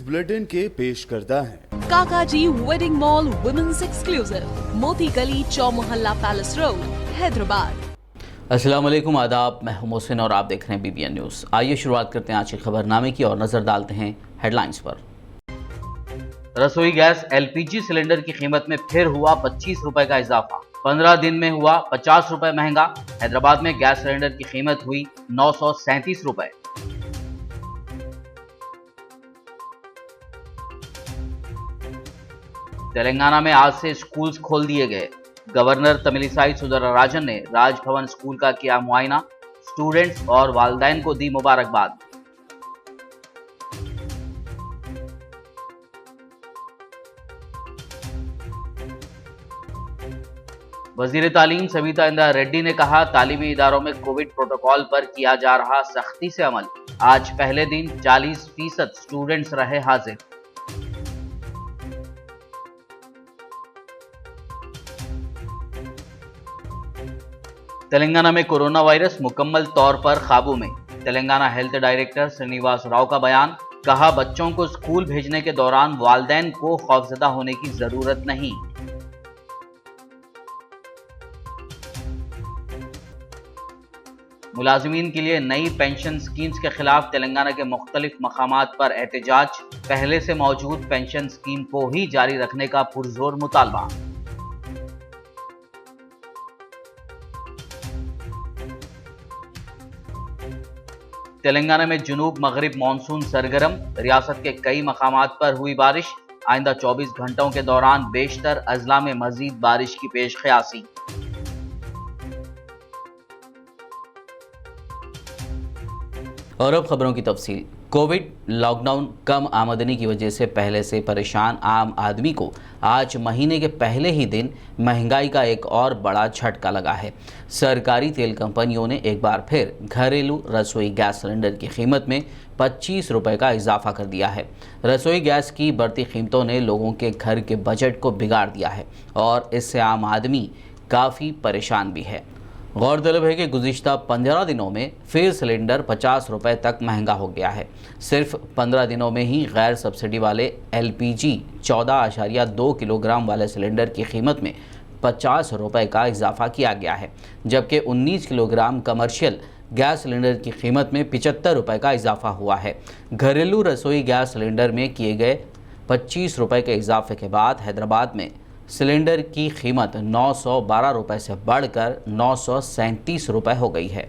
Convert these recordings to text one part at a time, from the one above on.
Bulletin के पेश करता है काकाजी वेडिंग मॉल वुमेन्स एक्सक्लूसिव, मोती गली, चौमोहल्ला पैलेस रोड, हैदराबाद। अस्सलाम वालेकुम, आदाब। मैं हूं मोहसिन और आप देख रहे हैं BBN न्यूज़। आइए शुरुआत करते हैं आज के खबरनामे की और नजर डालते हैं हेडलाइंस पर। रसोई गैस LPG सिलेंडर की कीमत में फिर हुआ 25 रुपए का इजाफा। 15 दिन में हुआ 50 रुपए महंगा। हैदराबाद में गैस सिलेंडर की कीमत हुई 937 रुपए। तेलंगाना में आज से स्कूल्स खोल दिए गए। गवर्नर तमिलिसाई सुंदरराजन ने राजभवन स्कूल का किया मुआयना। स्टूडेंट्स और वालिदैन को दी मुबारकबाद। वजीर तालीम सविता इंदिरा रेड्डी ने कहा, तालीमी इदारों में कोविड प्रोटोकॉल पर किया जा रहा सख्ती से अमल। आज पहले दिन 40% स्टूडेंट्स रहे हाजिर। तेलंगाना में कोरोना वायरस मुकम्मल तौर पर काबू में। तेलंगाना हेल्थ डायरेक्टर श्रीनिवास राव का बयान, कहा बच्चों को स्कूल भेजने के दौरान वालिदैन को खौफजदा होने की जरूरत नहीं। मुलाजिमीन के लिए नई पेंशन स्कीम्स के खिलाफ तेलंगाना के मुख्तलिफ मकामात पर एहतजाज। पहले से मौजूद पेंशन स्कीम को ही जारी रखने का पुरजोर मुतालबा। तेलंगाना में जुनूब मगरिब मानसून सरगर्म। रियासत के कई मकामात पर हुई बारिश। आइंदा 24 घंटों के दौरान बेशतर अजला में मजीद बारिश की पेश ख्यासी। और अब खबरों की तफसील। कोविड लॉकडाउन, कम आमदनी की वजह से पहले से परेशान आम आदमी को आज महीने के पहले ही दिन महंगाई का एक और बड़ा झटका लगा है। सरकारी तेल कंपनियों ने एक बार फिर घरेलू रसोई गैस सिलेंडर की कीमत में 25 रुपए का इजाफा कर दिया है। रसोई गैस की बढ़ती कीमतों ने लोगों के घर के बजट को बिगाड़ दिया है और इससे आम आदमी काफ़ी परेशान भी है। गौरतलब है कि गुज़िश्ता 15 दिनों में फिर सिलेंडर 50 रुपए तक महंगा हो गया है। सिर्फ 15 दिनों में ही गैर सब्सिडी वाले LPG 14.2 किलोग्राम वाले सिलेंडर की कीमत में 50 रुपए का इजाफा किया गया है, जबकि 19 किलोग्राम कमर्शियल गैस सिलेंडर की कीमत में 75 रुपए का इजाफा हुआ है। घरेलू रसोई गैस सिलेंडर में किए गए 25 रुपए के इजाफे के बाद हैदराबाद में सिलेंडर की कीमत 912 रुपए से बढ़कर 937 रुपए हो गई है।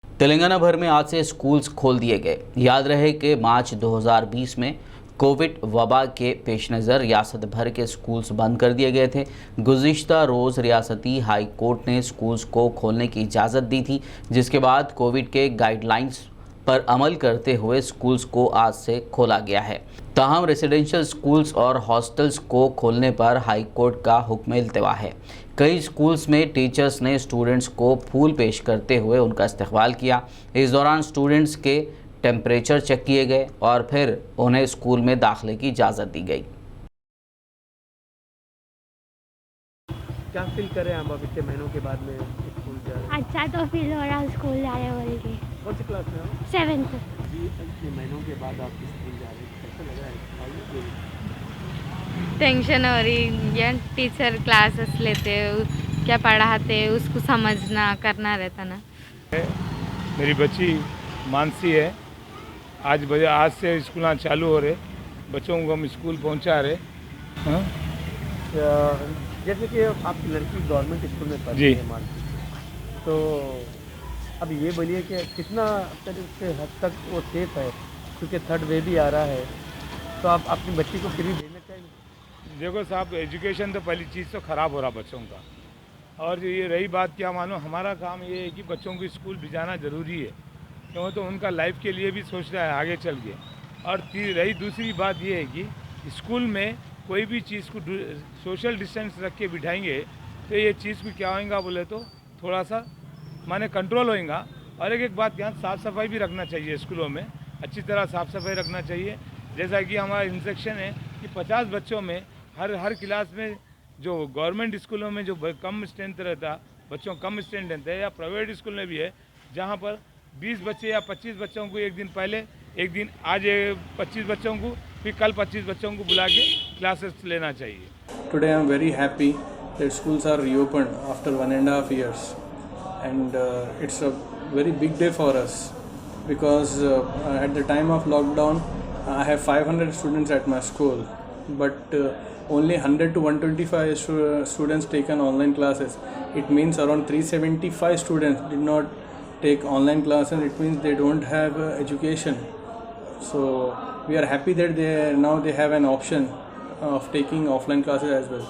तेलंगाना भर में आज से स्कूल्स खोल दिए गए। याद रहे कि मार्च 2020 में कोविड वबा के पेश नज़र रियासत भर के स्कूल्स बंद कर दिए गए थे। गुज़िश्ता रोज़ रियासती हाई कोर्ट ने स्कूल्स को खोलने की इजाज़त दी थी, जिसके बाद कोविड के गाइडलाइंस पर अमल करते हुए स्कूल्स को आज से खोला गया है। ताहम रेसिडेंशियल स्कूल्स और हॉस्टल्स को खोलने पर हाई कोर्ट का हुक्म इल्तिवा है। कई स्कूल्स में टीचर्स ने स्टूडेंट्स को फूल पेश करते हुए उनका इस्तकबाल किया। इस दौरान स्टूडेंट्स के टेम्परेचर चेक किए गए और फिर उन्हें स्कूल में दाखिले की इजाज़त दी गई। क्या फील कर रहे हैं आप अब इतने महीनों के बाद में स्कूल जा रहे हैं? अच्छा तो फील हो रहा है स्कूल जा रहे बोल के। कौन सी क्लास में हो? 7th। जी, इतने महीनों के बाद आप स्कूल जा रहे हैं, कैसा लग रहा है? How you feeling? टेंशन हो रही है। टीचर क्लासेस लेते क्या पढ़ाते उसको समझना करना रहता ना। मेरी बच्ची मानसी है। आज से स्कूल चालू हो रहे, बच्चों को हम स्कूल पहुंचा रहे। हाँ? जैसे कि आपकी लड़की गवर्नमेंट स्कूल में पढ़ती है मानसी, तो अब ये बोलिए कि कितना से हद तक वो सेफ है, क्योंकि थर्ड वेव भी आ रहा है, तो आप अपनी बच्ची को फ्री देना चाहिए। देखो साहब, एजुकेशन तो पहली चीज़ तो ख़राब हो रहा बच्चों का, और ये रही बात क्या मानो, हमारा काम ये है कि बच्चों को स्कूल भिजाना ज़रूरी है, क्यों तो उनका लाइफ के लिए भी सोचना है आगे चल के। और रही दूसरी बात ये है कि स्कूल में कोई भी चीज़ को सोशल डिस्टेंस रख के बिठाएंगे तो ये चीज़ को क्या होगा बोले तो थोड़ा सा माने कंट्रोल होएगा। और एक बात यहाँ साफ़ सफाई भी रखना चाहिए, स्कूलों में अच्छी तरह साफ़ सफाई रखना चाहिए। जैसा कि हमारा इंस्ट्रक्शन है कि 50 बच्चों में हर क्लास में, जो गवर्नमेंट स्कूलों में जो कम स्ट्रेंथ रहता, बच्चों कम स्ट्रेंथ रहते हैं, या प्राइवेट स्कूल में भी है जहाँ पर 20 बच्चे या 25 बच्चों को एक दिन पहले एक दिन आज 25 बच्चों को, फिर कल 25 बच्चों को बुला के क्लासेस लेना चाहिए। Today I am very happy that schools are reopened after 1.5 years, and it's a very big day for us because at the time of lockdown I have 500 students at my school, but only 100 to 125 students taken online classes. It means around 375 students did not take online classes. It means they don't have education. So we are happy that they have an option of taking offline classes as well.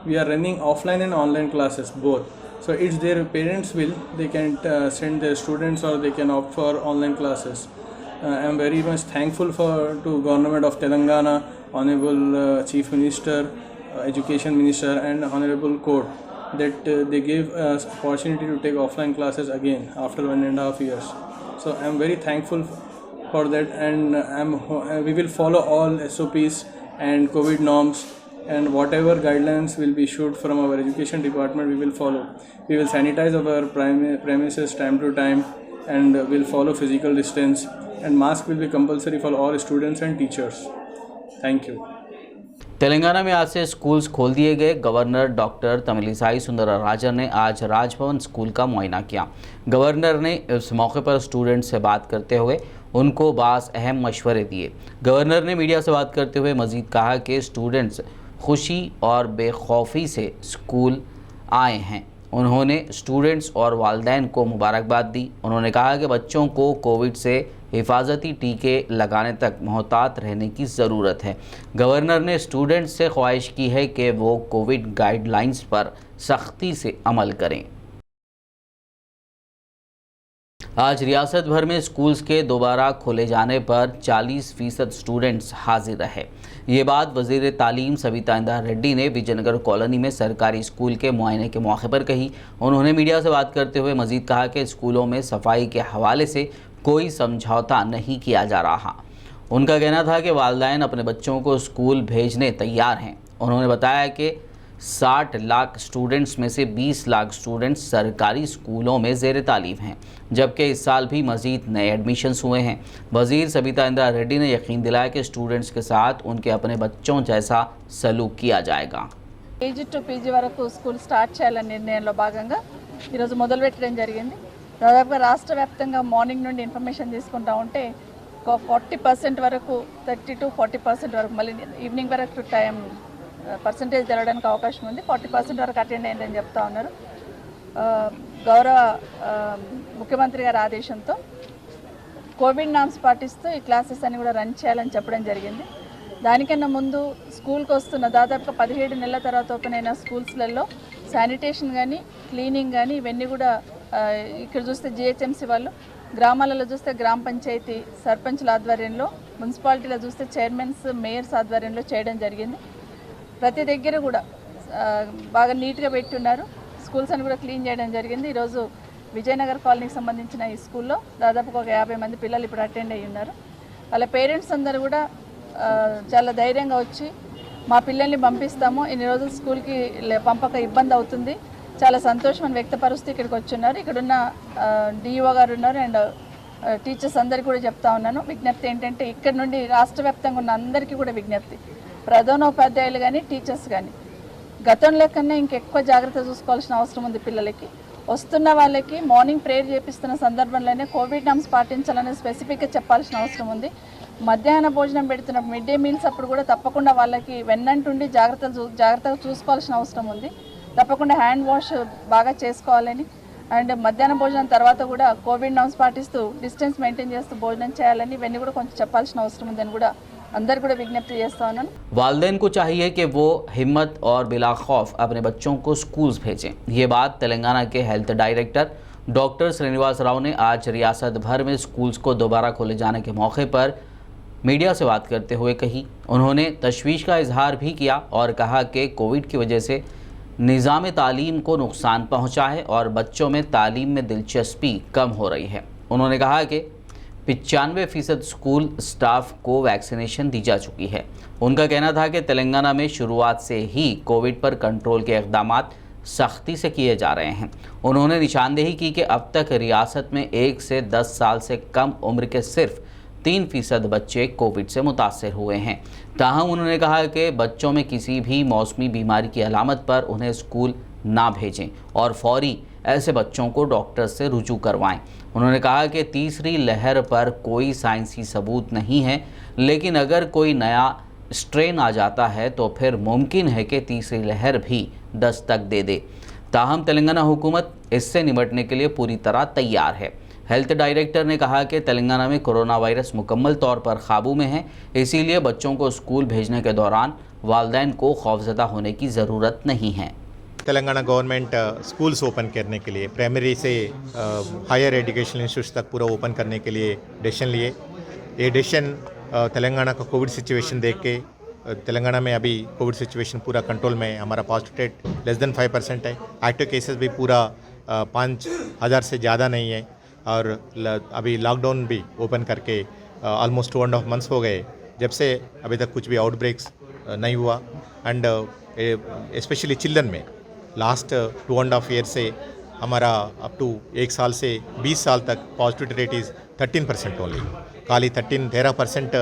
We are running offline and online classes both. So it's their parents' will. They can send their students or they can opt for online classes. I am very much thankful to Government of Telangana, Honorable Chief Minister, Education Minister and Honorable Court that they gave us opportunity to take offline classes again after 1.5 years. So I am very thankful for that, and we will follow all SOPs and COVID norms, and whatever guidelines will be issued from our education department we will follow. We will sanitize our premises time to time, and will follow physical distance, and mask will be compulsory for all students and teachers. Thank you. Telangana में आज से schools खोल दिए गए। Governor doctor Tamilisai Soundararajan ने आज Raj Bhavan school का मुआयना किया। गवर्नर ने इस मौके पर स्टूडेंट्स से बात करते हुए उनको बास अहम मशवरे दिए। गवर्नर ने मीडिया से बात करते हुए मज़ीद कहा कि स्टूडेंट्स खुशी और बेखौफी से स्कूल आए हैं। उन्होंने स्टूडेंट्स और वालिदैन को मुबारकबाद दी। उन्होंने कहा कि बच्चों को कोविड से हिफाजती टीके लगाने तक मोहतात रहने की ज़रूरत है। गवर्नर ने स्टूडेंट्स से ख्वाहिश की है कि वो कोविड गाइडलाइंस पर सख्ती से अमल करें। आज रियासत भर में स्कूल्स के दोबारा खोले जाने पर 40% स्टूडेंट्स हाजिर रहे। ये बात वज़ीर तालीम सविता इंद्रा रेड्डी ने विजयनगर कॉलोनी में सरकारी स्कूल के मुआयने के मौके पर कही। उन्होंने मीडिया से बात करते हुए मज़ीद कहा कि स्कूलों में सफाई के हवाले से कोई समझौता नहीं किया जा रहा। उनका कहना था कि वालिदैन अपने बच्चों को स्कूल भेजने तैयार हैं। उन्होंने बताया कि 60 लाख स्टूडेंट्स में से 20 लाख स्टूडेंट्स सरकारी स्कूलों में ज़ेर तालीम हैं, जबकि इस साल भी मज़ीद नए एडमिशन्स हुए हैं। वज़ीर सविता इंद्रा रेड्डी ने यकीन दिलाया कि स्टूडेंट्स के साथ उनके अपने बच्चों जैसा सलूक किया जाएगा। కేజీ టు పీజీ వరకు స్కూల్ స్టార్ట్ చేయాలనే నిర్ణయంలో భాగంగా ఈరోజు మొదలుపెట్టడం జరిగింది. దాదాపుగా రాష్ట్ర వ్యాప్తంగా మార్నింగ్ నుండి ఇన్ఫర్మేషన్ తీసుకుంటా ఉంటే 40% వరకు 30 to 40% వరకు మళ్ళీ ఈవినింగ్ వరకు టైం పర్సంటేజ్ తెలవడానికి అవకాశం ఉంది. 40% వరకు అటెండ్ అయిందని చెప్తా ఉన్నారు. గౌరవ ముఖ్యమంత్రి గారి ఆదేశంతో కోవిడ్ నామ్స్ పాటిస్తూ ఈ క్లాసెస్ అన్ని కూడా రన్ చేయాలని చెప్పడం జరిగింది. దానికన్నా ముందు స్కూల్కి వస్తున్న దాదాపుగా 17 నెలల తర్వాత ఓపెన్ అయిన స్కూల్స్లలో శానిటేషన్ కానీ క్లీనింగ్ కానీ ఇవన్నీ కూడా ఇక్కడ చూస్తే జిహెచ్ఎంసీ వాళ్ళు, గ్రామాలలో చూస్తే గ్రామ పంచాయతీ సర్పంచ్ల ఆధ్వర్యంలో, మున్సిపాలిటీలో చూస్తే చైర్మన్స్ మేయర్స్ ఆధ్వర్యంలో చేయడం జరిగింది. ప్రతి దగ్గర కూడా బాగా నీట్గా పెట్టున్నారు. స్కూల్స్ అని కూడా క్లీన్ చేయడం జరిగింది. ఈరోజు విజయనగర్ కాలనీకి సంబంధించిన ఈ స్కూల్లో దాదాపుగా ఒక 50 మంది పిల్లలు ఇప్పుడు అటెండ్ అయ్యి ఉన్నారు. వాళ్ళ పేరెంట్స్ అందరూ కూడా చాలా ధైర్యంగా వచ్చి మా పిల్లల్ని పంపిస్తాము, ఇన్ని రోజులు స్కూల్కి పంపక ఇబ్బంది అవుతుంది, చాలా సంతోషం వ్యక్తపరుస్తూ ఇక్కడికి వచ్చున్నారు. ఇక్కడున్న డిఈఓ గారు ఉన్నారు అండ్ టీచర్స్ అందరికీ కూడా చెప్తా ఉన్నాను. విజ్ఞప్తి ఏంటంటే ఇక్కడ నుండి రాష్ట్ర వ్యాప్తంగా ఉన్న అందరికీ కూడా విజ్ఞప్తి, ప్రధానోపాధ్యాయులు కానీ టీచర్స్ కానీ గతంలో కన్నా ఇంకెక్కువ జాగ్రత్త చూసుకోవాల్సిన అవసరం ఉంది. పిల్లలకి వస్తున్న వాళ్ళకి మార్నింగ్ ప్రేయర్ చేపిస్తున్న సందర్భంలోనే కోవిడ్ నామ్స్ పాటించాలని స్పెసిఫిక్గా చెప్పాల్సిన అవసరం ఉంది. మధ్యాహ్న భోజనం పెడుతున్న మిడ్ డే మీల్స్ అప్పుడు కూడా తప్పకుండా వాళ్ళకి వెన్నంటుండి జాగ్రత్తగా చూసుకోవాల్సిన అవసరం ఉంది. తప్పకుండా హ్యాండ్ వాష్ బాగా చేసుకోవాలని అండ్ మధ్యాహ్న భోజనం తర్వాత కూడా కోవిడ్ నామ్స్ పాటిస్తూ డిస్టెన్స్ మెయింటైన్ చేస్తూ భోజనం చేయాలని ఇవన్నీ కూడా కొంచెం చెప్పాల్సిన అవసరం ఉందని కూడా अंदर को विज्ञप्ति చేస్తా ఉన్నాను. वालिदैन को चाहिए कि वो हिम्मत और बिला खौफ अपने बच्चों को स्कूल्स भेजें। ये बात तेलंगाना के health director doctor Srinivas Rao ने आज रियासत भर में स्कूल्स को दोबारा खोले जाने के मौके पर मीडिया से बात करते हुए कही। उन्होंने तशवीश का इजहार भी किया और कहा कि कोविड की वजह से निज़ाम तालीम को नुकसान पहुँचा है और बच्चों में तालीम में दिलचस्पी कम हो रही है। उन्होंने कहा कि 95% स्कूल स्टाफ को वैक्सीनेशन दी जा चुकी है। उनका कहना था कि तेलंगाना में शुरुआत से ही कोविड पर कंट्रोल के इक़दामात सख्ती से किए जा रहे हैं। उन्होंने निशानदेही की कि अब तक रियासत में 1 से 10 साल से कम उम्र के सिर्फ 3% बच्चे कोविड से मुतासर हुए हैं। ताहम उन्होंने कहा कि बच्चों में किसी भी मौसमी बीमारी की अलामत पर उन्हें स्कूल ना भेजें और फौरी ऐसे बच्चों को डॉक्टर से रुजू करवाएं। उन्होंने कहा कि तीसरी लहर पर कोई साइंसी सबूत नहीं है, लेकिन अगर कोई नया स्ट्रेन आ जाता है तो फिर मुमकिन है कि तीसरी लहर भी दस्तक दे दे। ताहम तेलंगाना हुकूमत इससे निपटने के लिए पूरी तरह तैयार है। हेल्थ डायरेक्टर ने कहा कि तेलंगाना में कोरोना वायरस मुकम्मल तौर पर काबू में है, इसीलिए बच्चों को स्कूल भेजने के दौरान वालिदैन को खौफजदा होने की ज़रूरत नहीं है। तेलंगाना गवर्नमेंट स्कूल्स ओपन करने के लिए, प्राइमरी से हायर एजुकेशन इंस्टीट्यूट्स तक पूरा ओपन करने के लिए डिसीजन लिए। ये डिसीजन तेलंगाना का कोविड सिचुएशन देख के, तेलंगाना में अभी कोविड सिचुएशन पूरा कंट्रोल में है, हमारा पॉजिटिव रेट लेस देन 5% है, एक्टिव केसेस भी पूरा 5,000 से ज़्यादा नहीं है और अभी लॉकडाउन भी ओपन करके ऑलमोस्ट 2.5 मंथ्स हो गए जब से अभी तक कुछ भी आउटब्रेक्स नहीं हुआ। एंड स्पेशली चिल्ड्रन में लास्ट 2.5 ईयर से हमारा अप टू 1 साल से 20 साल तक पॉजिटिविटी रेट इज़ 13% ओनली। खाली 13%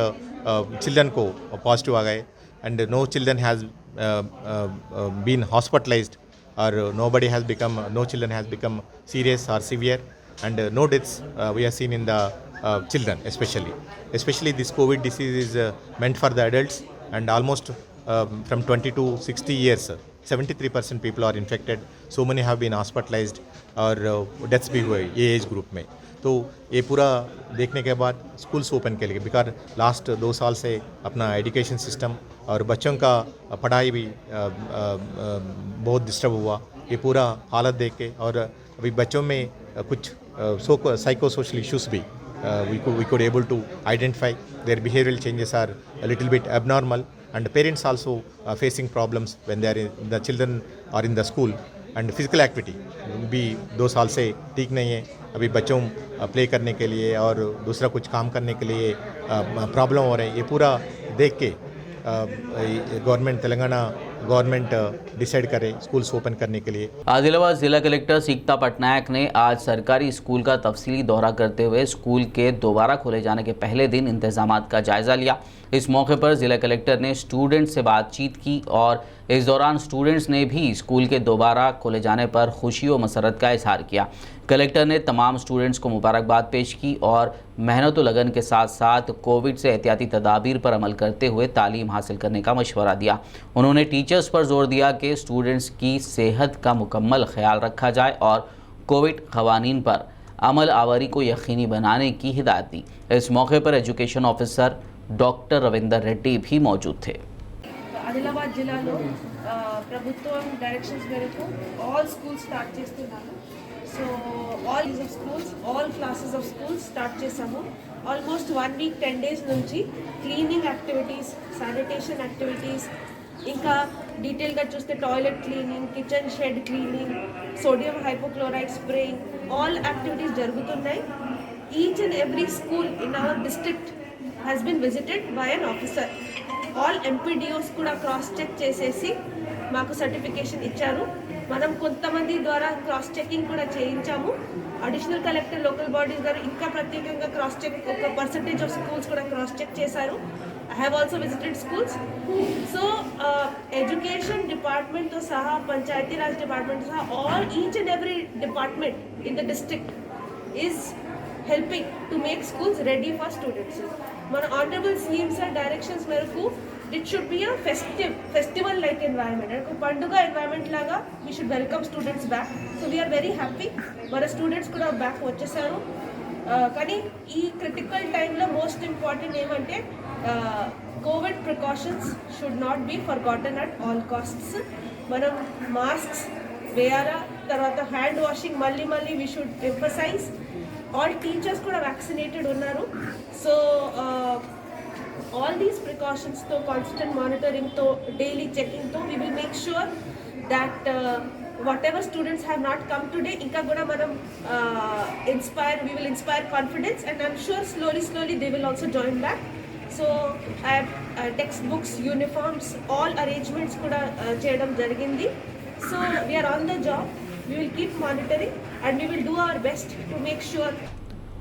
चिल्ड्रन को पॉजिटिव आ गए and no children has been hospitalised और no children has become serious or severe and no deaths we have seen in the children especially this COVID disease is meant for the adults and almost from 20 to 60 years 73% people are infected, so many have been hospitalized और deaths भी हुए ये age group में। तो ये पूरा देखने के बाद स्कूल्स ओपन के लिए, बिकॉज लास्ट 2 साल से अपना एजुकेशन सिस्टम और बच्चों का पढ़ाई भी बहुत डिस्टर्ब हुआ। ये पूरा हालत देख के और अभी बच्चों में कुछ साइको सोशल इश्यूज भी we could able to identify their behavioral changes are a little bit abnormal and parents also facing problems when they are the children are in the school and physical activity भी 2 साल से ठीक नहीं है। अभी बच्चों play करने के लिए और दूसरा कुछ काम करने के लिए प्रॉब्लम हो रहे हैं। ये पूरा देख के गवर्नमेंट तेलंगाना गवर्नमेंट डिसाइड करे स्कूल्स ओपन करने के लिए। आदिलाबाद जिला कलेक्टर सीकता पटनायक ने आज सरकारी स्कूल का तफसीली दौरा करते हुए स्कूल के दोबारा खोले जाने के पहले दिन इंतजामात का जायजा लिया। इस मौके पर जिला कलेक्टर ने स्टूडेंट्स से बातचीत की और इस दौरान स्टूडेंट्स ने भी स्कूल के दोबारा खोले जाने पर खुशी और मसरत का इजहार किया। कलेक्टर ने तमाम स्टूडेंट्स को मुबारकबाद पेश की और मेहनत व लगन के साथ साथ कोविड से एहतियाती तदाबीर पर अमल करते हुए तालीम हासिल करने का मशवरा दिया। उन्होंने टीचर्स पर जोर दिया कि स्टूडेंट्स की सेहत का मुकम्मल ख्याल रखा जाए और कोविड क़वानीन पर अमल आवरी को यकीनी बनाने की हिदायत दी। इस मौके पर education officer doctor Ravinder Reddy भी मौजूद थे। ఆదిలాబాద్ జిల్లాలో ప్రభుత్వం డైరెక్షన్స్ మేరకు ఆల్ స్కూల్స్ స్టార్ట్ చేస్తున్నాము. So all of schools all classes of schools start చేసాము. ఆల్మోస్ట్ 1 వీక్ 10 డేస్ నుంచి క్లీనింగ్ యాక్టివిటీస్, శానిటేషన్ యాక్టివిటీస్, ఇంకా డీటెయిల్గా చూస్తే toilet cleaning, kitchen shed cleaning, sodium hypochloride spraying, all activities జరుగుతున్నాయి. Each and every school in our district has been visited by an officer. All MPDOs కూడా cross check చేసేసి మాకు certification ఇచ్చారు. మనం కొంతమంది ద్వారా క్రాస్ చెకింగ్ కూడా చేయించాము. అడిషనల్ కలెక్టర్ లోకల్ బాడీస్ గారు ఇంకా ప్రత్యేకంగా క్రాస్ చెక్ ఒక పర్సంటేజ్ ఆఫ్ స్కూల్స్ కూడా క్రాస్ చెక్ చేశారు. I have also visited schools. So education డిపార్ట్మెంట్తో సహా, పంచాయతీరాజ్ డిపార్ట్మెంట్తో సహా all each and every department in the district is helping to make schools ready for students. మన honourable CM sir directions మేరకు it should be a festival like environment, ఒక పండుగ environment లాగా we should welcome students back. So we are very happy. మన students కూడా back వచ్చేసారు. కానీ ఈ క్రిటికల్ టైంలో మోస్ట్ ఇంపార్టెంట్ ఏమంటే covid precautions should not be forgotten at all costs. మనం మాస్క్స్ వేయాలా, తర్వాత హ్యాండ్ వాషింగ్ మళ్ళీ we should emphasise. All teachers కూడా వ్యాక్సినేటెడ్ ఉన్నారు. సో ఆల్ దీస్ ప్రికాషన్స్తో, కాన్స్టెంట్ మానిటరింగ్తో, డైలీ చెకింగ్తో we will make sure that whatever students have not come today, inka kuda manam we will inspire confidence and I'm sure slowly they will also join back. So I have textbooks, uniforms, all arrangements kuda cheyadam jarigindi. So we are on the job. We will keep monitoring and we will do our best to make sure.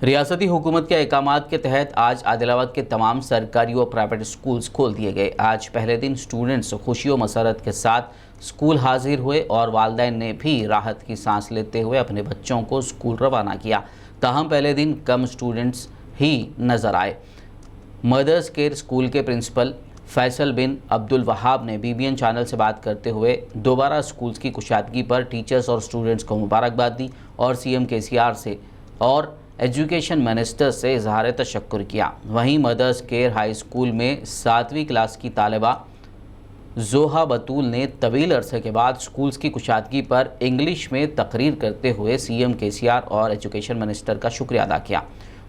रियासती हुकूमत के अहकामात के तहत आज आदिलाबाद के तमाम सरकारी और प्राइवेट स्कूल्स खोल दिए गए। आज पहले दिन स्टूडेंट्स खुशी और मसरत के साथ स्कूल हाजिर हुए और वालिदैन ने भी राहत की सांस लेते हुए अपने बच्चों को स्कूल रवाना किया। ताहम पहले दिन कम स्टूडेंट्स ही नज़र आए। मदर्स केयर स्कूल के प्रिंसिपल फैसल बिन अब्दुल वहाब ने BBN चैनल से बात करते हुए दोबारा स्कूल्स की कुशादगी पर टीचर्स और स्टूडेंट्स को मुबारकबाद दी और CM KCR से और एजुकेशन मिनिस्टर से इजहार तशक्कुर किया। वहीं मदर्स केयर हाई स्कूल में 7वीं क्लास की तालिबा जोहा बतूल ने तवील अरसे के बाद स्कूल्स की कुशादगी पर इंग्लिश में तकरीर करते हुए CM KCR और एजुकेशन मिनिस्टर का शुक्रिया अदा किया।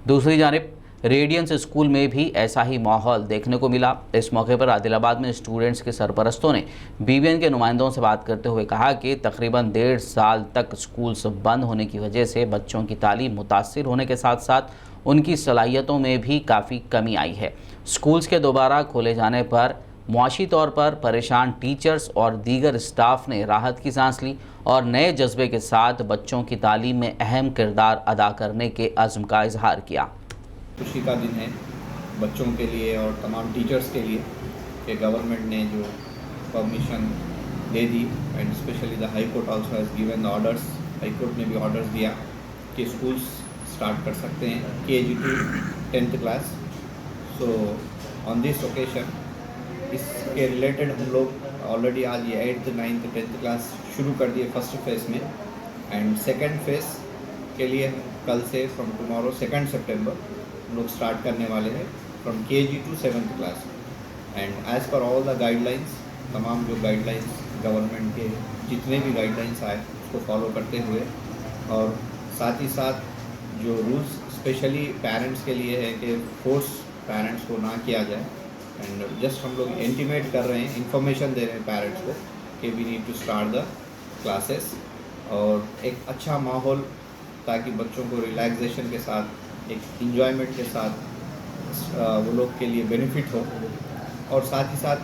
दूसरी जानिब रेडियंस स्कूल में भी ऐसा ही माहौल देखने को मिला। इस मौके पर आदिलाबाद में स्टूडेंट्स के सरपरस्तों ने BBN के नुमाइंदों से बात करते हुए कहा कि तकरीबन 1.5 साल तक स्कूल्स बंद होने की वजह से बच्चों की तालीम मुतासिर होने के साथ साथ उनकी सलाहियतों में भी काफ़ी कमी आई है। स्कूल्स के दोबारा खोले जाने पर मुआशी तौर पर परेशान टीचर्स और दीगर स्टाफ ने राहत की सांस ली और नए जज्बे के साथ बच्चों की तालीम में अहम किरदार अदा करने के अज़्म का इजहार किया। खुशी का दिन है बच्चों के लिए और तमाम टीचर्स के लिए कि गवर्नमेंट ने जो permission they the and specially the high court also has given the orders. High court ने भी ऑर्डर्स दिया कि स्कूल्स स्टार्ट कर सकते हैं KG to 10th class. So on this occasion इसके रिलेटेड हम लोग ऑलरेडी आज ये 8th 9th 10th क्लास शुरू कर दिए फर्स्ट फेज़ में एंड सेकेंड फेज़ के लिए कल से फ्रॉम टुमारो 2 सितंबर हम लोग स्टार्ट करने वाले हैं from KG to 7th class and as per all the guidelines. तमाम जो गाइडलाइंस गवर्नमेंट के जितने भी गाइडलाइंस आए उसको फॉलो करते हुए और साथ ही साथ जो रूल्स स्पेशली पेरेंट्स के लिए है कि फोर्स पेरेंट्स को ना किया जाए एंड जस्ट हम लोग इंटीमेट कर रहे हैं, इंफॉर्मेशन दे रहे हैं पेरेंट्स को कि we need to start the classes और एक अच्छा माहौल ताकि बच्चों को रिलैक्सेशन के साथ एक इंजॉयमेंट के साथ वो लोग के लिए बेनिफिट हो। और साथ ही साथ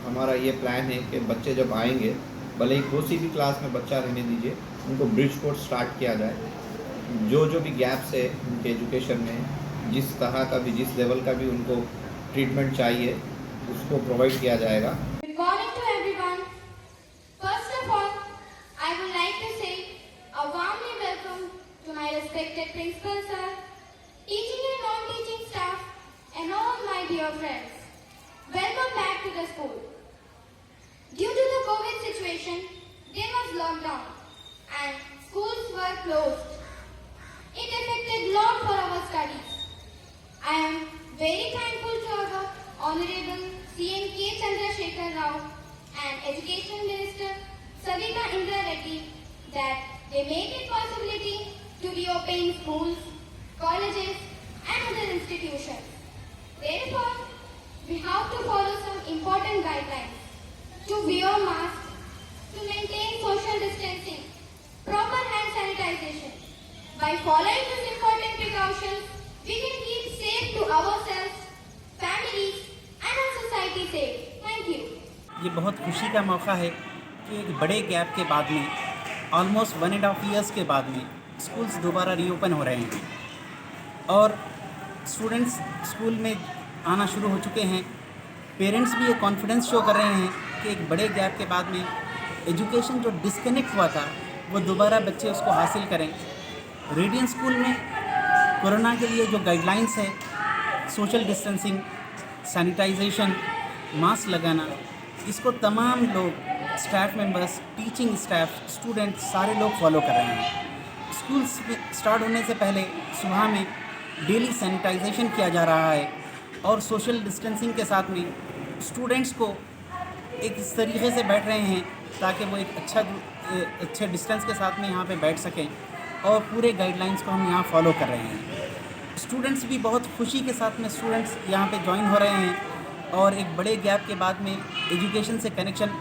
हमारा ये प्लान है कि बच्चे जब आएंगे भले ही किसी भी क्लास में बच्चा रहने दीजिए, उनको ब्रिज कोर्स स्टार्ट किया जाए। जो भी गैप्स है उनके एजुकेशन में, जिस तरह का भी जिस लेवल का भी उनको ट्रीटमेंट चाहिए उसको प्रोवाइड किया जाएगा। Good morning to everyone. First of all, I would like to say a warmly welcome to my respected principal sir, teaching and non-teaching staff, and all my dear friends. Welcome back to the school. Due to the COVID situation, there was lockdown and schools were closed. It affected lot for our studies. I am very thankful to our Honorable CM K. Chandrasekhar Rao and Education Minister Savita Indra Reddy that they made it possibility to reopen schools, colleges and other institutions. Therefore, we have to follow some important guidelines to wear masks, to maintain social distancing, proper hand sanitization. By following these important precautions, we can keep safe to ourselves, families and our society safe. Thank you. ये बहुत खुशी का मौका है कि एक बड़े gap के बाद में ऑलमोस्ट 1.5 years के बाद में स्कूल्स दोबारा रीओपन हो रहे हैं और स्टूडेंट्स स्कूल में आना शुरू हो चुके हैं। पेरेंट्स भी एक कॉन्फिडेंस शो कर रहे हैं कि एक बड़े गैप के बाद में एजुकेशन जो डिस्कनेक्ट हुआ था वो दोबारा बच्चे उसको हासिल करें। रेडियंस स्कूल में कोरोना के लिए जो गाइडलाइंस है, सोशल डिस्टेंसिंग, सैनिटाइजेशन, मास्क लगाना, इसको तमाम लोग staff members, teaching staff, students सारे लोग फॉलो कर रहे हैं। स्कूल्स स्टार्ट होने से पहले सुबह में डेली सैनिटाइजेशन किया जा रहा है और सोशल डिस्टेंसिंग के साथ में स्टूडेंट्स को एक इस तरीके से बैठ रहे हैं ताकि वो एक अच्छे डिस्टेंस के साथ में यहाँ पे बैठ सकें और पूरे गाइडलाइंस को हम यहाँ फॉलो कर रहे हैं। स्टूडेंट्स भी बहुत खुशी के साथ में स्टूडेंट्स यहाँ पे ज्वाइन हो रहे हैं और एक बड़े गैप के बाद में एजुकेशन से कनेक्शन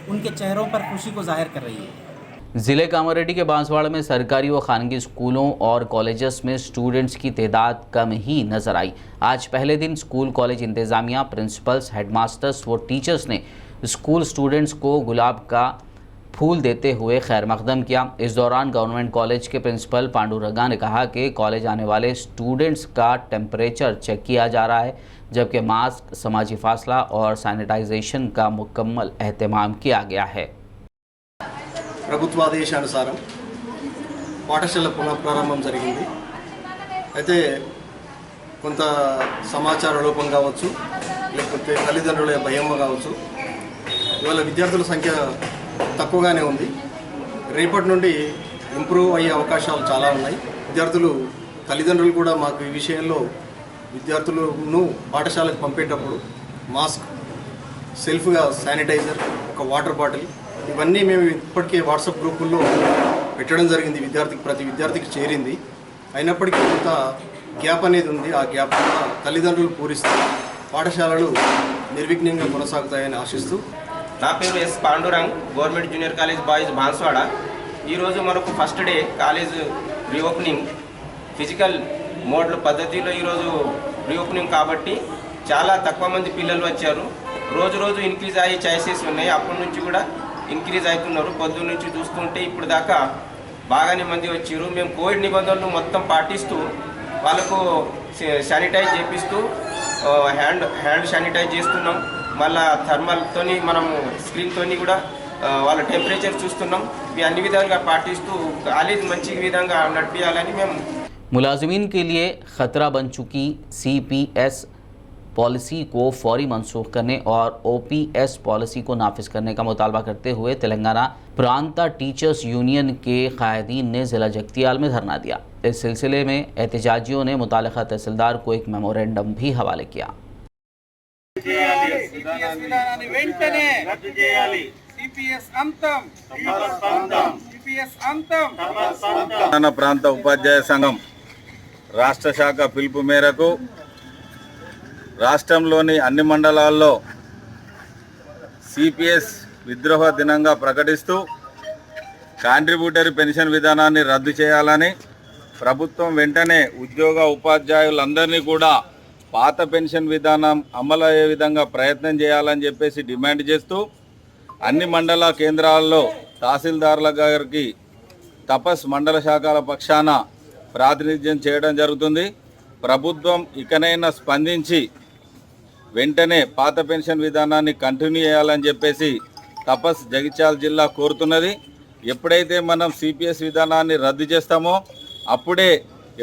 उनके चेहरों पर खुशी को जाहिर कर रही है। ज़िले कामारेड्डी के बांसवाड़ा में सरकारी व खानगी स्कूलों और कॉलेजेस में स्टूडेंट्स की तादाद कम ही नज़र आई। आज पहले दिन स्कूल कॉलेज इंतज़ामिया, प्रिंसिपल्स, हेडमास्टर्स व टीचर्स ने स्कूल स्टूडेंट्स को गुलाब का फूल देते हुए खैर मकदम किया। इस दौरान गवर्नमेंट कॉलेज के प्रिंसिपल पांडुरंगा ने कहा कि कॉलेज आने वाले स्टूडेंट्स का टेम्परेचर चेक किया जा रहा है, जबकि मास्क, समाजी फासला और सैनिटाइजेशन का मुकम्मल एहतमाम किया गया है। ప్రభుత్వాదేశానుసారం పాఠశాల పునఃప్రారంభం జరిగింది. అయితే కొంత సమాచార లోపం కావచ్చు, లేకపోతే తల్లిదండ్రుల భయం కావచ్చు, ఇవాళ విద్యార్థుల సంఖ్య తక్కువగానే ఉంది. రేపటి నుండి ఇంప్రూవ్ అయ్యే అవకాశాలు చాలా ఉన్నాయి. విద్యార్థులు తల్లిదండ్రులు కూడా మాకు ఈ విషయంలో విద్యార్థులను పాఠశాలకు పంపేటప్పుడు మాస్క్, సెల్ఫ్గా శానిటైజర్, ఒక వాటర్ బాటిల్ ఇవన్నీ మేము ఇప్పటికే వాట్సాప్ గ్రూపుల్లో పెట్టడం జరిగింది. ప్రతి విద్యార్థికి చేరింది. అయినప్పటికీ కొంత గ్యాప్ అనేది ఉంది. ఆ గ్యాప్ తల్లిదండ్రులు పూరిస్తూ పాఠశాలలు నిర్విఘ్నంగా కొనసాగుతాయని ఆశిస్తూ. నా పేరు S Pandurang, government junior college boys Banswada. ఈరోజు మనకు first day college reopening physical mode పద్ధతిలో ఈరోజు రీఓపెనింగ్ కాబట్టి చాలా తక్కువ మంది పిల్లలు వచ్చారు. రోజు ఇంక్రీజ్ అయ్యే ఛాయిసెస్ ఉన్నాయి. అప్పటి నుంచి కూడా ఇంక్రీజ్ అవుతున్నారు. పొద్దున్న నుంచి చూస్తుంటే ఇప్పుడు దాకా బాగానే మంది వచ్చారు. మేము కోవిడ్ నిబంధనలు మొత్తం పాటిస్తూ వాళ్ళకు శానిటైజ్ చేపిస్తూ హ్యాండ్ శానిటైజ్ చేస్తున్నాం. మళ్ళీ థర్మల్తోని మనము స్క్రీన్తోని కూడా వాళ్ళ టెంపరేచర్ చూస్తున్నాం. ఇవి అన్ని విధాలుగా పాటిస్తూ కాలేజ్ మంచి విధంగా నడిపించాలని మేము. मुलाजिमीन के लिए ख़तरा बन चुकी CPS पॉलिसी को फौरी मनसूख करने और OPS पॉलिसी को नाफिज करने का मुतालबा करते हुए तेलंगाना प्रांता टीचर्स यूनियन के कायदीन ने ज़िला जगतियाल में धरना दिया। इस सिलसिले में एहतजाजियों ने मुतालिका तहसीलदार को एक मेमोरेंडम भी हवाले किया। తెలంగాణ ప్రాంత ఉపాధ్యాయ సంఘం రాష్ట్ర శాఖ పిలుపు మేరకు రాష్ట్రంలోని అన్ని మండలాల్లో CPS విద్రోహ దినంగా ప్రకటిస్తూ కాంట్రిబ్యూటరీ పెన్షన్ విధానాన్ని రద్దు చేయాలని, ప్రభుత్వం వెంటనే ఉద్యోగ ఉపాధ్యాయులందరినీ కూడా పాత పెన్షన్ విధానం అమలు అయ్యే విధంగా ప్రయత్నం చేయాలని చెప్పేసి డిమాండ్ చేస్తూ అన్ని మండల కేంద్రాల్లో తహసీల్దార్ల గారికి తపస్ మండల శాఖల పక్షాన ప్రాతినిధ్యం చేయడం జరుగుతుంది. ప్రభుత్వం ఇకనైనా స్పందించి వెంటనే పాత పెన్షన్ విధానాన్ని కంటిన్యూ చేయాలని చెప్పేసి తపస్ జగిత్యాల జిల్లా కోరుతున్నది. ఎప్పుడైతే మనం CPS విధానాన్ని రద్దు చేస్తామో అప్పుడే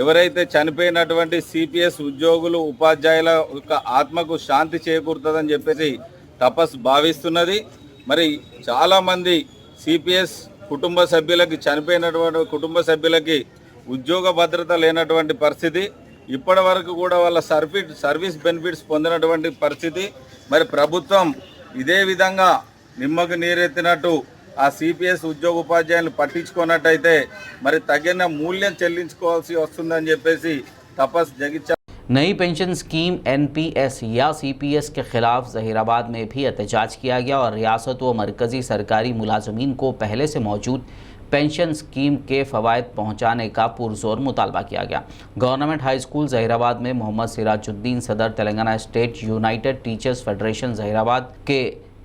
ఎవరైతే చనిపోయినటువంటి CPS ఉద్యోగులు, ఉపాధ్యాయుల యొక్క ఆత్మకు శాంతి చేకూరుతుందని చెప్పేసి తపస్ భావిస్తున్నది. మరి చాలామంది CPS కుటుంబ సభ్యులకి, చనిపోయినటువంటి కుటుంబ సభ్యులకి ఉద్యోగ భద్రత లేనటువంటి పరిస్థితి, ఇప్పటి వరకు కూడా వాళ్ళ సర్వీస్ బెనిఫిట్స్ పొందినటువంటి పరిస్థితి. మరి ప్రభుత్వం ఇదే విధంగా నిమ్మకు నీరెత్తినట్టు ఆ CPS ఉద్యోగ ఉపాధ్యాయులను పట్టించుకున్నట్టయితే మరి తగిన మూల్యం చెల్లించుకోవాల్సి వస్తుందని చెప్పేసి తపస్ జగిత్యాల. नई पेंशन स्कीम NPS या CPS के खिलाफ जहीराबाद में भी एहतजाज किया गया और रियासत व मरकज़ी सरकारी मुलाजमीन को पहले से मौजूद पेंशन स्कीम के फ़वायद पहुँचाने का पुरजोर मुतालबा किया गया। गवर्नमेंट हाई स्कूल जहीराबाद में मोहम्मद सिराजुद्दीन सदर Telangana state united teachers federation Zaheerabad के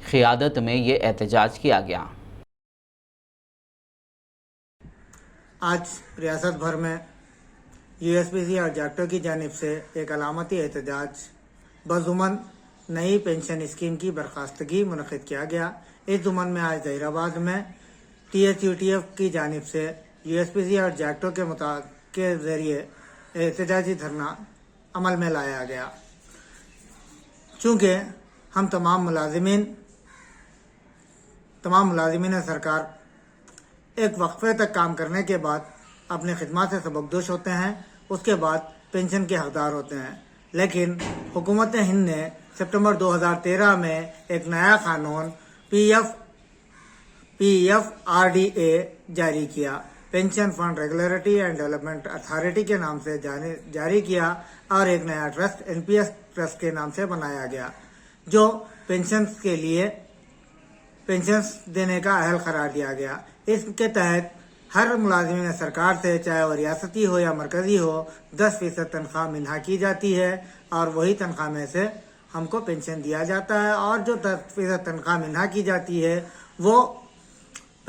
क़ियादत में ये एहतजाज किया गया। आज रियासत भर में USPC और जैक्टो की जानिब से एक अलामती एहतजाज बजुमन नई पेंशन स्कीम की बर्खास्तगी मुनक़िद किया गया। इस जुमन में आज जहीराबाद में TSUTF की जानिब से USPC और जैक्टो के ज़रिए एहतजाजी धरना अमल में लाया गया। चूँकि हम तमाम मुलाजिमीन सरकार एक वक्फे तक काम करने के बाद अपनी खिदमत से सबकदोश होते हैं, उसके बाद पेंशन के हकदार होते हैं। लेकिन हुकूमत हिंद ने सितंबर 2013 में एक नया कानून PFRDA जारी किया, pension fund regulatory and development authority के नाम से जारी किया और एक नया ट्रस्ट NPS ट्रस्ट के नाम से बनाया गया, जो पेंशन्स के लिए पेंशन्स देने का अहल करार दिया गया। इसके तहत हर मुलाजिम सरकार से, चाहे वो रियासती हो या मरकजी हो, 10% तनख्वाह मिन्हा की जाती है और वही तनख्वाह में से हमको पेंशन दिया जाता है। और जो 10% तनख्वाह मिन्हा की जाती है वो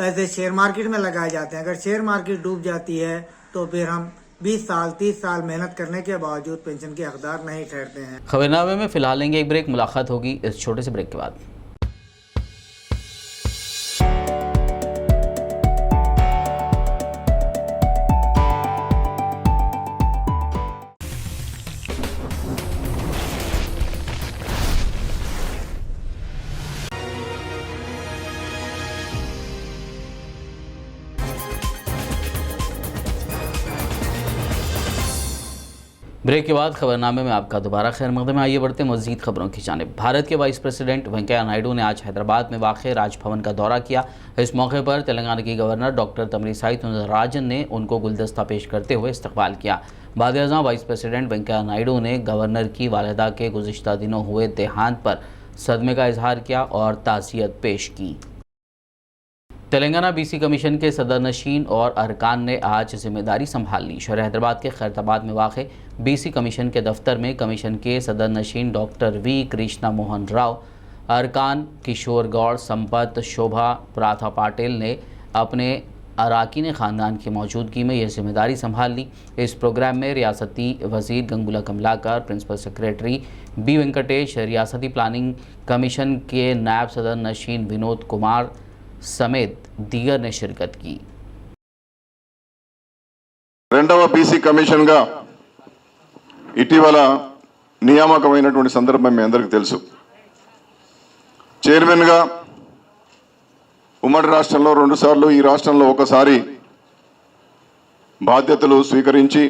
पैसे शेयर मार्केट में लगाए जाते हैं। अगर शेयर मार्केट डूब जाती है तो फिर हम 20 साल 30 साल मेहनत करने के बावजूद पेंशन के हकदार नहीं ठहरते हैं। खबरनामे में फिलहाल लेंगे एक ब्रेक, मुलाकात होगी इस छोटे से ब्रेक के बाद। ब्रेक के बाद खबरनामे में आपका दोबारा खैर मकदम है। आइए बढ़ते हैं मज़ीद खबरों की जानिब। भारत के वाइस प्रेसिडेंट वेंकैया नायडू ने आज हैदराबाद में वाक़ राजभवन का दौरा किया। इस मौके पर तेलंगाना की गवर्नर डॉक्टर तमिलिसाई सुंदरराजन ने उनको गुलदस्ता पेश करते हुए इस्तकबाल किया। वज़ीर-ए-आज़म वाइस प्रेसिडेंट वेंकैया नायडू ने गवर्नर की वालिदा के गुज़िश्ता दिनों हुए देहांत पर सदमे का इजहार किया और ताज़ियत पेश की। तेलंगाना बीसी कमीशन के सदरनशीन और अरकान ने आज जिम्मेदारी संभाल ली। शहर हैदराबाद के खैरताबाद में वाक़ बीसी कमीशन के दफ्तर में कमीशन के सदरनशीन डॉक्टर वी कृष्णा मोहन राव, अरकान किशोर गौड़, संपत, शोभा प्राथा पाटिल ने अपने अरकान ख़ानदान की मौजूदगी में यह जिम्मेदारी संभाल ली। इस प्रोग्राम में रियासती वज़ीर Gangula Kamalakar, principal secretary B Venkatesh, रियासती प्लानिंग कमीशन के नायब सदरनशीन विनोद कुमार समेत दीगर ने शिरकत की। రెండవ బీసీ కమిషన్ గా ఇటీవల నియామకమైనటువంటి సందర్భం మీ అందరికీ తెలుసు. చైర్మన్ గా ఉమ్మడి రాష్ట్రంలో 2 సార్లు, ఈ రాష్ట్రంలో ఒకసారి బాధ్యతలు స్వీకరించి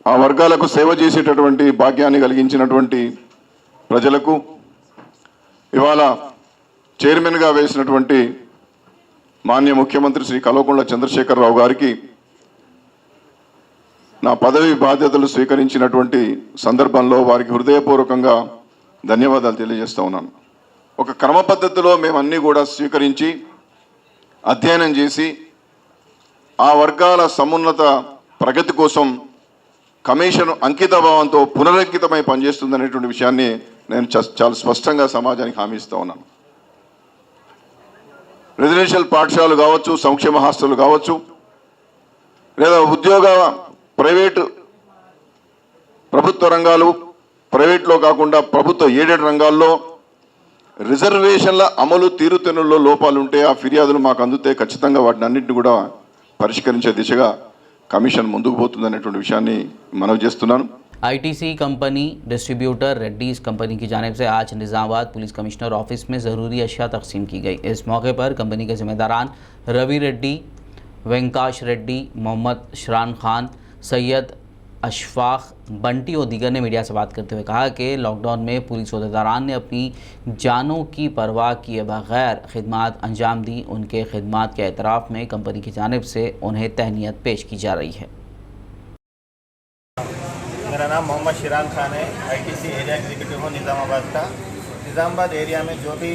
ఆ వర్గాలకు సేవ చేసేటటువంటి భాగ్యాన్ని కలిగించినటువంటి ప్రజలకు ఇవాళ చైర్మన్ గా వేసినటువంటి మాన్య ముఖ్యమంత్రి శ్రీ కల్వకుంట్ల చంద్రశేఖరరావు గారికి నా పదవి బాధ్యతలు స్వీకరించినటువంటి సందర్భంలో వారికి హృదయపూర్వకంగా ధన్యవాదాలు తెలియజేస్తా ఉన్నాను. ఒక క్రమ పద్ధతిలో మేము అన్నీ కూడా స్వీకరించి అధ్యయనం చేసి ఆ వర్గాల సమున్నత ప్రగతి కోసం కమిషన్ అంకిత భావంతో పునరంకితమై పనిచేస్తుందనేటువంటి విషయాన్ని నేను చాలా స్పష్టంగా సమాజానికి హామీ ఇస్తా ఉన్నాను. రెసిడెన్షియల్ పాఠశాలలు కావచ్చు, సంక్షేమ హాస్టల్ కావచ్చు, లేదా ఉద్యోగ ప్రైవేటు ప్రభుత్వ రంగాలు, ప్రైవేట్లో కాకుండా ప్రభుత్వ ఎయిడెడ్ రంగాల్లో రిజర్వేషన్ల అమలు తీరుతెన్నుల్లో లోపాలు ఉంటే ఆ ఫిర్యాదులు మాకు అందుతే ఖచ్చితంగా వాటిని అన్నింటినీ కూడా పరిష్కరించే దిశగా కమిషన్ ముందుకు పోతుందనేటువంటి విషయాన్ని మనవి చేస్తున్నాను. ITC company distributor Reddy's company की जानिब से आज निज़ामाबाद पुलिस कमिश्नर ऑफिस में ज़रूरी अशिया तकसीम की गई। इस मौके पर कंपनी के ज़िम्मेदारान रवि रेड्डी, वेंकाश रेड्डी, मोहम्मद शरान खान, सैयद अशफाक, बंटी और दीगर ने मीडिया से बात करते हुए कहा कि लॉकडाउन में पुलिस अहदेदारान ने अपनी जानों की परवाह किए बगैर खिदमात अंजाम दी। उनके खिदमात के एतराफ़ में कंपनी की जानिब से उन्हें तहनीत पेश की जा रही है। मेरा नाम मोहम्मद शिरान खान है, आईटीसी एरिया एग्जीक्यूटिव हूँ निज़ामाबाद का। निज़ामाबाद एरिया में जो भी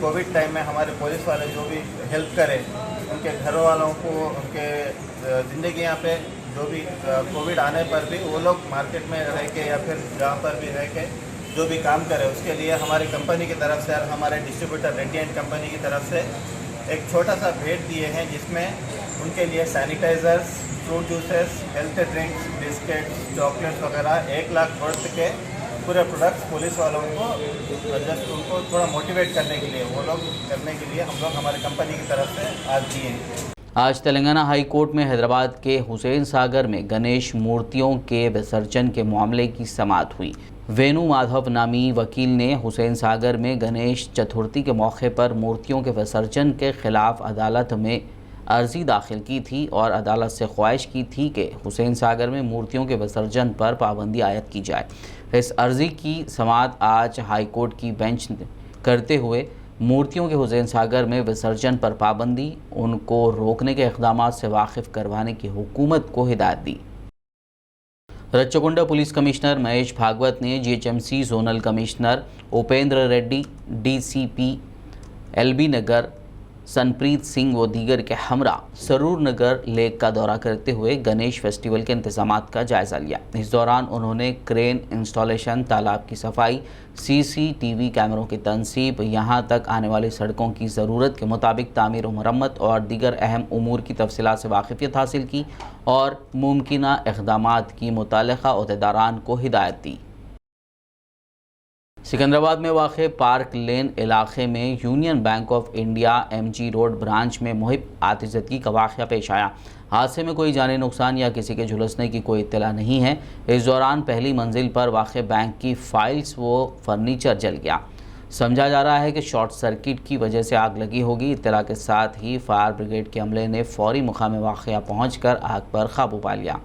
कोविड टाइम में हमारे पुलिस वाले जो भी हेल्प करें, उनके घर वालों को, उनके ज़िंदगी यहाँ पे जो भी कोविड आने पर भी वो लोग मार्केट में रह के या फिर जहाँ पर भी रह के जो भी काम करें, उसके लिए हमारी कंपनी की तरफ से और हमारे डिस्ट्रीब्यूटर रेड्डी एंड कंपनी की तरफ से एक छोटा सा भेंट दिए हैं, जिसमें उनके लिए sanitisers, fruit juices, health drinks, biscuits, chocolates वगैरह 1 लाख वर्थ के पूरे प्रोडक्ट्स पुलिस वालों को जस्ट उनको थोड़ा मोटिवेट करने के लिए, वो लोग करने के लिए हम लोग हमारी कंपनी की तरफ से आज दिए हैं। आज तेलंगाना हाई कोर्ट में हैदराबाद के हुसैन सागर में गणेश मूर्तियों के विसर्जन के मामले की समाअत हुई। वेणु माधव नामी वकील ने हुसैन सागर में गणेश चतुर्थी के मौके पर मूर्तियों के विसर्जन के खिलाफ अदालत में अर्जी दाखिल की थी और अदालत से ख्वाहिश की थी कि हुसैन सागर में मूर्तियों के विसर्जन पर पाबंदी आयद की जाए। इस अर्जी की समाअत आज हाई कोर्ट की बेंच करते हुए मूर्तियों के हुसैन सागर में विसर्जन पर पाबंदी, उनको रोकने के इक़दामात से वाकिफ़ करवाने की हुकूमत को हिदायत दी। रच्चगुंडा पुलिस कमिश्नर महेश भागवत ने GHMC zonal commissioner Upendra Reddy, DCP LB Nagar Sanpreet Singh व दीगर के हमरा सरूर नगर लेक का दौरा करते हुए गणेश फेस्टिवल के इंतजामात का जायजा लिया। इस दौरान उन्होंने क्रेन इंस्टॉलेशन, तालाब की सफाई, CCTV कैमरों की तनसीब, यहां तक आने वाली सड़कों की ज़रूरत के मुताबिक तामीर व मरम्मत और दीगर अहम उमूर की तफसीलात से वाकिफियत हासिल की और मुमकिना इक़दामात की मुतल्लिक़ा अहदेदारान को हिदायत दी। सिकंदराबाद में वाक़े पार्क लेन इलाके में union bank of India MG road branch में मुहिब आतिशज़दगी का वाक़या पेश आया। हादसे में कोई जानी नुकसान या किसी के झुलसने की कोई इत्तला नहीं है। इस दौरान पहली मंजिल पर वाक़े बैंक की फाइल्स व फर्नीचर जल गया। समझा जा रहा है कि शॉर्ट सर्किट की वजह से आग लगी होगी। इत्तला के साथ ही फायर ब्रिगेड के अमले ने फौरी मुकाम वाक़या पहुँचकर आग पर काबू पा लिया।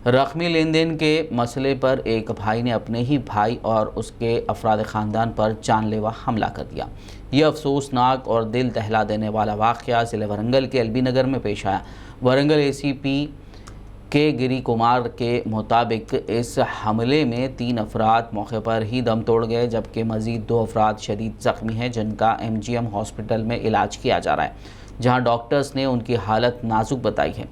रकमी लेन देन के मसले पर एक भाई ने अपने ही भाई और उसके अफराद ख़ानदान पर जानलेवा हमला कर दिया। ये अफसोसनाक और दिल दहला देने वाला वाक़या ज़िले वरंगल के LB नगर में पेश आया। वरंगल ACP के गिरी कुमार के मुताबिक इस हमले में 3 अफराद मौके पर ही दम तोड़ गए, जबकि मज़ीद 2 अफराद शदीद ज़ख्मी हैं जिनका MGM हॉस्पिटल में इलाज किया जा रहा है, जहाँ डॉक्टर्स ने उनकी हालत नाजुक बताई है।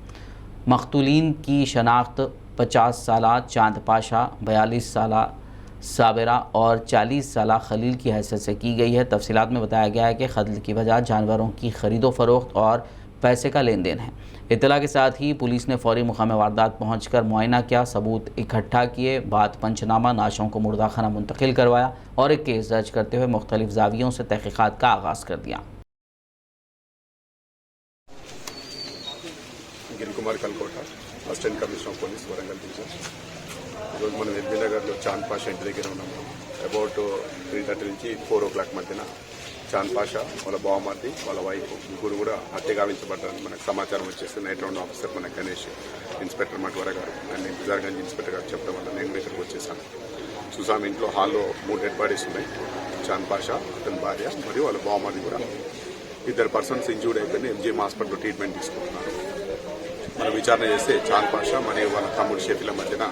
मक़तूलीन की शनाख्त 50 साला चांद पाशा, 42 साला साबिरा और 40 साला खलील की हैसियत से की गई है। तफसीलात में बताया गया है कि कत्ल की वजह जानवरों की खरीदो फरोख्त और पैसे का लेन देन है। इत्तला के साथ ही पुलिस ने फौरी मुकाम वारदात पहुंचकर मुआयना किया, सबूत इकट्ठा किए, बाद पंचनामा, नाशों को मुर्दाखाना मुंतकिल करवाया और एक केस दर्ज करते हुए मुख्तलिफ जावियों से तहकीकात का आगाज़ कर दिया। Girikumar Kalkota assistant commissioner of police Warangal division. ఈరోజు మనం LB నగర్లో చాంద్ పాషా ఇంటి దగ్గర ఉన్నాము. అబౌట్ 3:30 నుంచి 4 o'clock మధ్యన చాంద్ పాషా వాళ్ళ బావమర్ది వాళ్ళ వైఫ్ ముగ్గురు కూడా హత్య గావించబడ్డారని మనకు సమాచారం వచ్చేసి నైట్ రౌండ్ ఆఫీసర్ మన గణేష్, ఇన్స్పెక్టర్ మట్వర గారు అండ్ ఇంతజార్గంజ్ ఇన్స్పెక్టర్ గారు చెప్పడం వల్ల నేను ఇక్కడికి వచ్చేసాను. చూసాము ఇంట్లో హాల్లో 3 డెడ్ బాడీస్ ఉన్నాయి. చాంద్ పాషా, అతని భార్య మరియు వాళ్ళ బావమర్ది కూడా. 2 పర్సన్స్ ఇంజూర్డ్ అయిపోయి MGM హాస్పిటల్లో ట్రీట్మెంట్ తీసుకుంటున్నారు. మనం విచారణ చేస్తే చాంద్ పాషా మరియు వాళ్ళ తమ్ముడు షెఫీల మధ్యన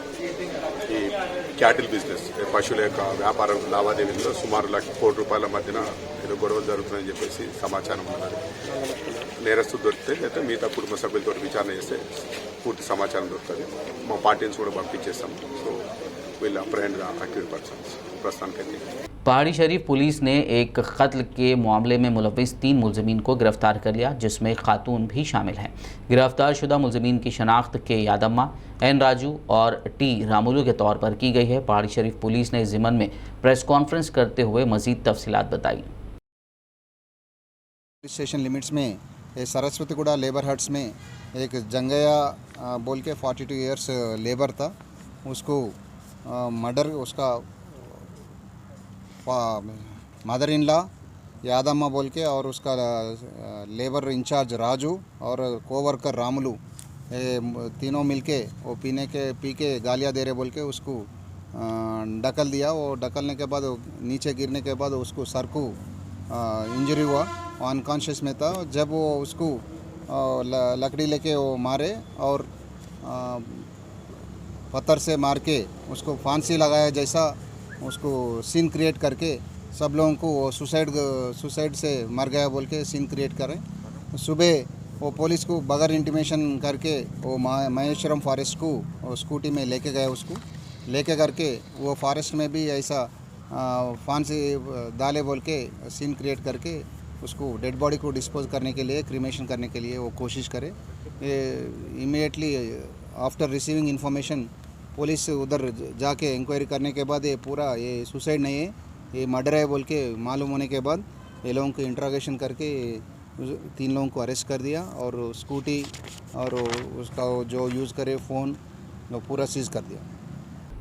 ఈ క్యాటిల్ బిజినెస్, పశువుల యొక్క వ్యాపార లావాదేవీల్లో సుమారు ₹1 కోటి మధ్యన ఏదో గొడవలు జరుగుతున్నాయని చెప్పేసి సమాచారం ఉన్నది. నేరస్తు దొరికితే లేదా మిగతా కుటుంబ సభ్యులతో విచారణ చేస్తే పూర్తి సమాచారం దొరుకుతుంది. మా పార్టీని కూడా పంపించేస్తాం. సో వీళ్ళ అప్రహెండ్ యాక్టివ్ పర్సన్స్ ప్రస్తుతానికి. पहाड़ी शरीफ पुलिस ने एक कत्ल के मामले में मुलविस 3 मुलजमीन को गिरफ्तार कर लिया, जिसमें खातून भी शामिल हैं। गिरफ्तार शुदा मुलजमीन की शनाख्त के यादम्मा, N राजू और T रामुलू के तौर पर की गई है। पहाड़ी शरीफ पुलिस ने इस ज़िमन में प्रेस कॉन्फ्रेंस करते हुए मजीद तफसीलात बताई। स्टेशन लिमिट्स में सरस्वतीगुड़ा लेबर हट्स में एक जंगया बोल के 42 ईयर्स लेबर था, उसको मर्डर, उसका मदर इन लॉ यादम्मा बोल के और उसका लेबर इंचार्ज राजू और कोवर्कर रामुलू, तीनों मिलके वो पी के गालियाँ दे रहे बोल के उसको ढकल दिया। वो ढकलने के बाद नीचे गिरने के बाद उसको सर को इंजरी हुआ, वो अनकॉन्शियस में था। जब वो उसको लकड़ी लेके वो मारे और पत्थर से मार के उसको फांसी लगाया जैसा उसको सीन क्रिएट करके सब लोगों को वो सुसाइड से मर गया बोल के सीन क्रिएट करें। सुबह वो पुलिस को बगैर इंटीमेशन करके वो महेश्वरम फॉरेस्ट को स्कूटी में लेके गए, उसको लेके करके वो फॉरेस्ट में भी ऐसा फांसी डाले बोल के सीन क्रिएट करके उसको डेड बॉडी को डिस्पोज करने के लिए, क्रीमेशन करने के लिए वो कोशिश करे। Immediately after receiving information police उधर जाके इंक्वायरी करने के बाद ये पूरा ये सुसाइड नहीं है, ये मर्डर है बोल के मालूम होने के बाद ये लोगों को इंट्रोगेशन करके 3 लोगों को अरेस्ट कर दिया और स्कूटी और उसका जो यूज़ करे फ़ोन वो पूरा सीज कर दिया।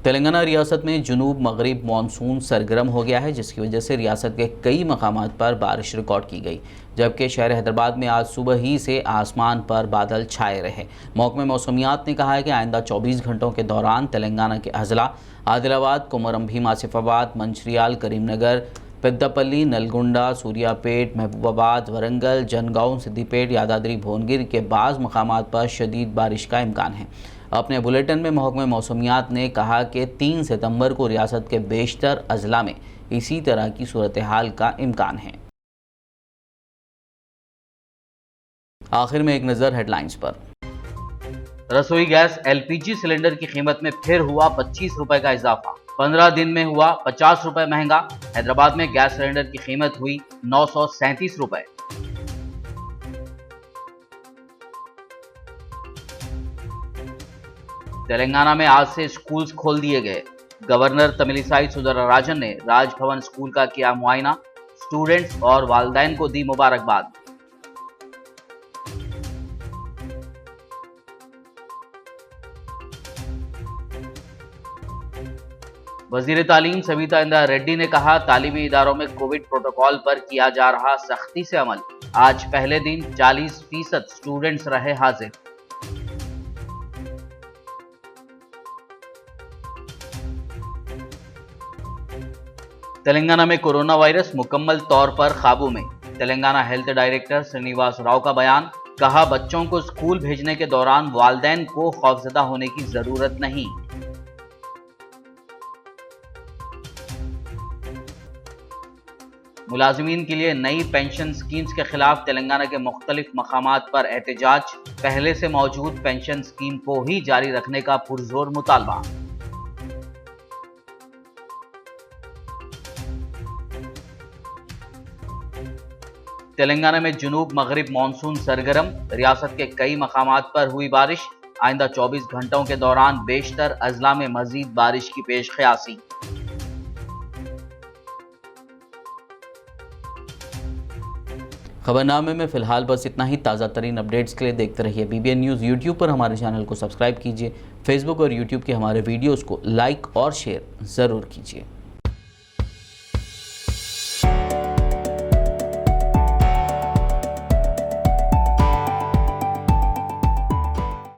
तेलंगाना रियासत में जुनूब मगरिब मानसून सरगर्म हो गया है, जिसकी वजह से रियासत के कई मकामात पर बारिश रिकॉर्ड की गई, जबकि शहर हैदराबाद में आज सुबह ही से आसमान पर बादल छाए रहे। महकमे मौसमियात ने कहा है कि आइंदा 24 घंटों के दौरान तेलंगाना के अजला आदिलाबाद, कोमरम भीम, आसिफाबाद, मंचिर्याल, करीमनगर, पेद्दापल्ली, नलगुंडा, सूर्यापेट, महबूबाबाद, वरंगल, जनगांव, सिद्दीपेट, यादाद्री, भुवनगिर के बाज़ मकामात पर शदीद बारिश का इम्कान है। अपने बुलेटिन में महकमे मौसमियात ने कहा कि 3 सितंबर को रियासत के बेशतर अजला में इसी तरह की सूरत हाल का इम्कान है। आखिर में एक नज़र हेडलाइंस पर। रसोई गैस LPG सिलेंडर की कीमत में फिर हुआ 25 रुपए का इजाफा। 15 दिन में हुआ 50 रुपए महंगा। हैदराबाद में गैस सिलेंडर की कीमत हुई 937 रुपए। तेलंगाना में आज से स्कूल्स खोल दिए गए। गवर्नर तमिलिसाई सुंदरराजन ने राजभवन स्कूल का किया मुआयना। स्टूडेंट्स और वालिदैन को दी मुबारकबाद। वजीर तालीम सविता इंदिरा रेड्डी ने कहा, तालीमी इदारों में कोविड प्रोटोकॉल पर किया जा रहा सख्ती से अमल। आज पहले दिन 40% स्टूडेंट्स रहे हाजिर। तेलंगाना में कोरोना वायरस मुकम्मल तौर पर काबू में। तेलंगाना हेल्थ डायरेक्टर श्रीनिवास राव का बयान, कहा बच्चों को स्कूल भेजने के दौरान वालिदैन को खौफजदा होने की जरूरत नहीं। मुलाजिमीन के लिए नई पेंशन स्कीम्स के खिलाफ तेलंगाना के मुख्तलिफ मकामात पर एहतजाज। पहले से मौजूद पेंशन स्कीम को ही जारी रखने का पुरजोर मुतालबा। तेलंगाना में जुनूब मगरिब मानसून सरगर्म। रियासत के कई मकामात पर हुई बारिश। आइंदा 24 घंटों के दौरान बेशतर अजला में मजीद बारिश की पेश ख्यासी। खबरनामे में फिलहाल बस इतना ही। ताज़ा तरीन अपडेट्स के लिए देखते रहिए BBN न्यूज़। यूट्यूब पर हमारे चैनल को सब्सक्राइब कीजिए। फेसबुक और यूट्यूब के हमारे वीडियोज़ को लाइक और शेयर ज़रूर कीजिए।